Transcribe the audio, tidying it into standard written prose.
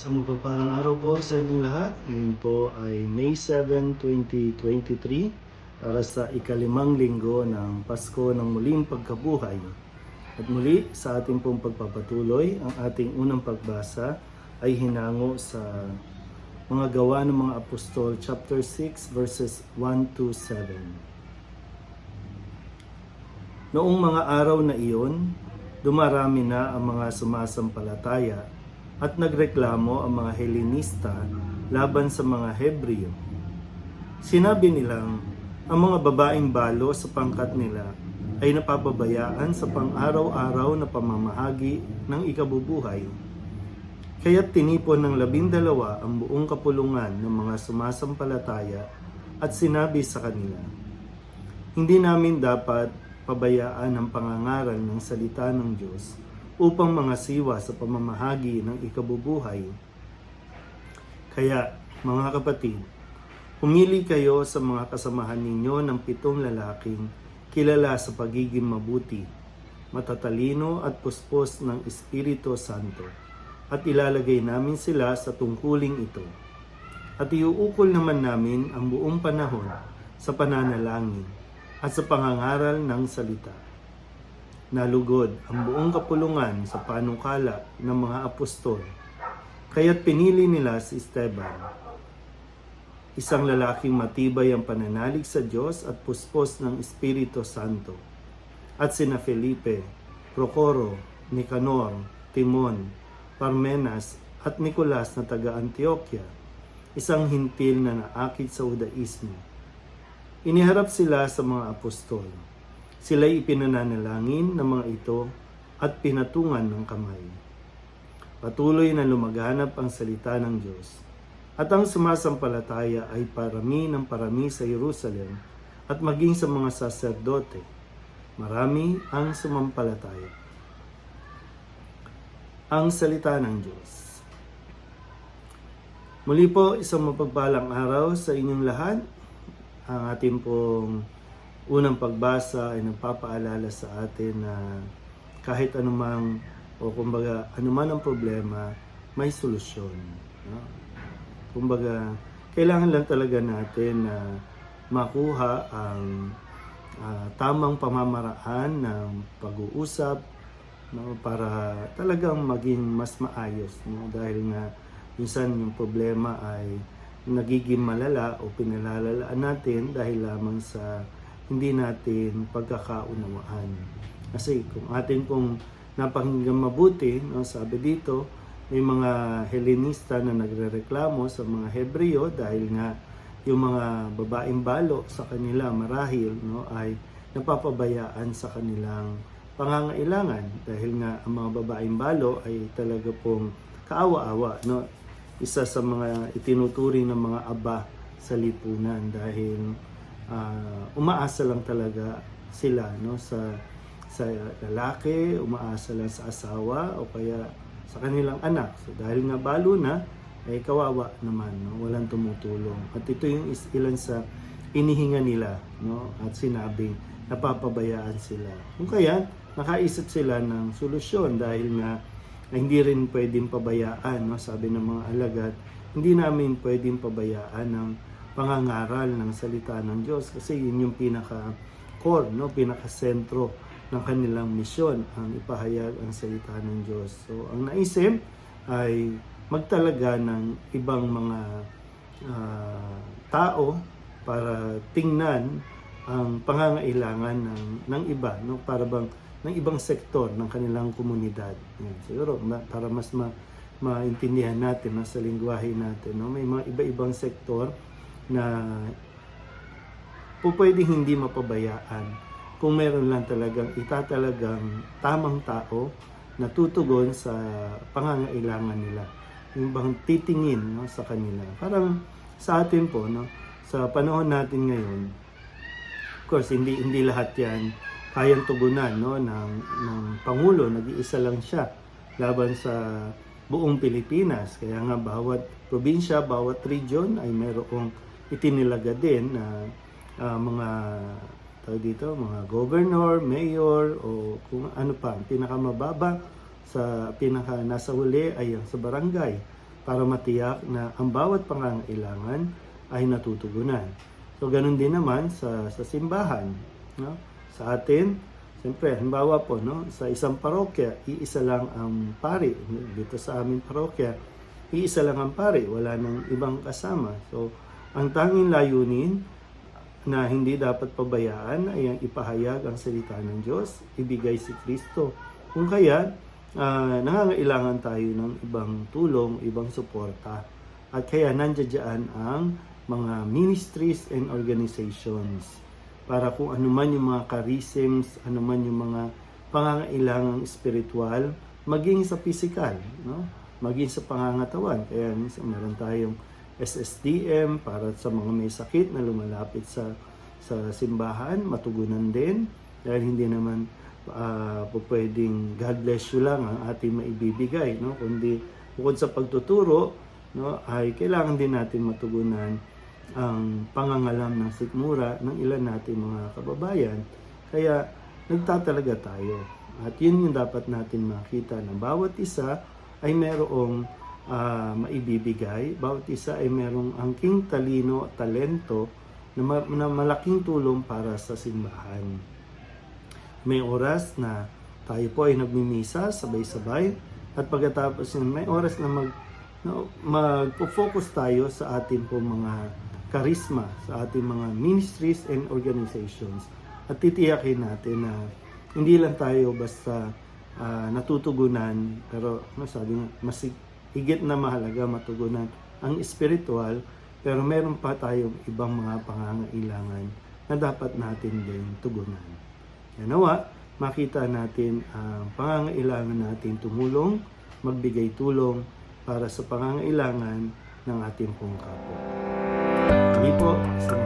Sa mapagpalang araw po sa inyong lahat. Ngayon po ay May 7, 2023 para sa ikalimang linggo ng Pasko ng muling pagkabuhay. At muli sa ating pong pagpapatuloy, ang ating unang pagbasa ay hinango sa mga gawa ng mga apostol, chapter 6, verses 1 to 7. Noong mga araw na iyon, dumarami na ang mga sumasampalataya at nagreklamo ang mga Helenista laban sa mga Hebreo. Sinabi nilang ang mga babaeng balo sa pangkat nila ay napapabayaan sa pang-araw-araw na pamamahagi ng ikabubuhay. Kaya't tinipon ng 12 ang buong kapulungan ng mga sumasampalataya at sinabi sa kanila, hindi namin dapat pabayaan ang pangangaral ng salita ng Diyos upang mangasiwa sa pamamahagi ng ikabubuhay. Kaya, mga kapatid, pumili kayo sa mga kasamahan ninyo ng 7 lalaking kilala sa pagiging mabuti, matatalino at puspos ng Espiritu Santo, at ilalagay namin sila sa tungkuling ito. At iuukol naman namin ang buong panahon sa pananalangin at sa pangangaral ng salita. Nalugod ang buong kapulungan sa panukala ng mga apostol, kaya't pinili nila si Esteban, isang lalaking matibay ang pananalig sa Diyos at puspos ng Espiritu Santo, at sina Felipe, Procoro, Nicanor, Timon, Parmenas at Nicolas na taga-Antioquia, isang hintil na naakit sa Judaismo. Iniharap sila sa mga apostol. Sila'y ipinananalangin ng mga ito at pinatungan ng kamay. Patuloy na lumaganap ang salita ng Diyos, at ang sumasampalataya ay parami ng parami sa Jerusalem at maging sa mga saserdote. Marami ang sumampalataya. Ang salita ng Diyos. Muli po, isang mapagpalang araw sa inyong lahat. Ang ating pong unang pagbasa ay nagpapaalala sa atin na kahit anumang o kumbaga anuman ang problema, may solusyon. No? Kumbaga, kailangan lang talaga natin na makuha ang tamang pamamaraan ng pag-uusap, no? Para talagang maging mas maayos. No? Dahil nga minsan yung problema ay nagiging malala o pinalalalaan natin dahil lamang sa hindi natin pagkakaunawaan. Kasi kung atin pong napakinggan mabuti, no, sabi dito, may mga Helenista na nagrereklamo sa mga Hebreo dahil nga yung mga babaeng balo sa kanila marahil, no, ay napapabayaan sa kanilang pangangailangan dahil nga ang mga babaeng balo ay talaga pong kaawa-awa, no? Isa sa mga itinuturing ng mga aba sa lipunan dahil umaasa lang talaga sila, no, sa lalaki, umaasa lang sa asawa o kaya sa kanilang anak. So dahil nga balo na, ay kawawa naman, no, walang tumutulong. At ito yung ilan sa inihinga nila, no, at sinabing napapabayaan sila. Kung kaya nakaisip sila ng solusyon dahil nga hindi rin pwedeng pabayaan, no, sabi ng mga alagad, hindi namin pwedeng pabayaan ng pangangaral ng salita ng Diyos kasi yun yung pinaka-core, no, pinaka-sentro ng kanilang misyon, ang ipahayag ang salita ng Diyos. So, ang naisip ay magtalaga ng ibang mga tao para tingnan ang pangangailangan ng iba, no, para bang ng ibang sektor ng kanilang komunidad. Yan. Siguro para mas maintindihan natin, no, sa lingwahe natin, no, may mga iba-ibang sektor na po pwedeng hindi mapabayaan kung meron lang talagang itatalagang tamang tao na tutugon sa pangangailangan nila. Yung bang titingin, no, sa kanila. Parang sa atin po, no, sa panahon natin ngayon, of course, hindi lahat yan kayang tugunan, no, ng Pangulo. Nag-iisa lang siya laban sa buong Pilipinas. Kaya nga bawat probinsya, bawat region ay mayroong itinilaga din na mga mga governor, mayor o kung ano pa, pinakamababa sa nasa huli ay sa barangay. para matiyak na ang bawat pangangailangan ay natutugunan. So ganun din naman sa simbahan, no? Sa atin, siyempre, halimbawa po, no, sa isang parokya, iisa lang ang pari. Dito sa aming parokya, iisa lang ang pari, wala nang ibang kasama. So, ang tanging layunin na hindi dapat pabayaan ay ang ipahayag ang salita ng Diyos, ibigay si Kristo. Kung kaya, nangangailangan tayo ng ibang tulong, ibang suporta. At kaya nandiyan ang mga ministries and organizations para kung ano man yung mga charisms, ano man yung mga pangangailangang spiritual, maging sa physical, no? Maging sa pangangatawan. Kaya minsan meron tayong SSDM para sa mga may sakit na lumalapit sa simbahan, matugunan din. Dahil hindi naman pwedeng God bless you lang ang ating maibibigay, no? Kundi bukod sa pagtuturo, no, ay kailangan din natin matugunan ang pangangalam ng sikmura ng ilan nating mga kababayan. Kaya nagtatalaga tayo. At yun yung dapat natin makita na bawat isa ay merong maibibigay. Bawat isa ay merong angking talino at talento na malaking tulong para sa simbahan. May oras na tayo po ay nagmimisa sabay-sabay at pagkatapos yun, may oras na mag-focus tayo sa ating po mga karisma, sa ating mga ministries and organizations. At titiyakin natin na hindi lang tayo basta natutugunan, pero sabi nga, mas higit na mahalaga matugunan ang spiritual, pero meron pa tayong ibang mga pangangailangan na dapat natin din tugunan. Nawa, makita natin ang pangangailangan natin tumulong, magbigay tulong para sa pangangailangan ng ating pong kapwa. Hindi po, isang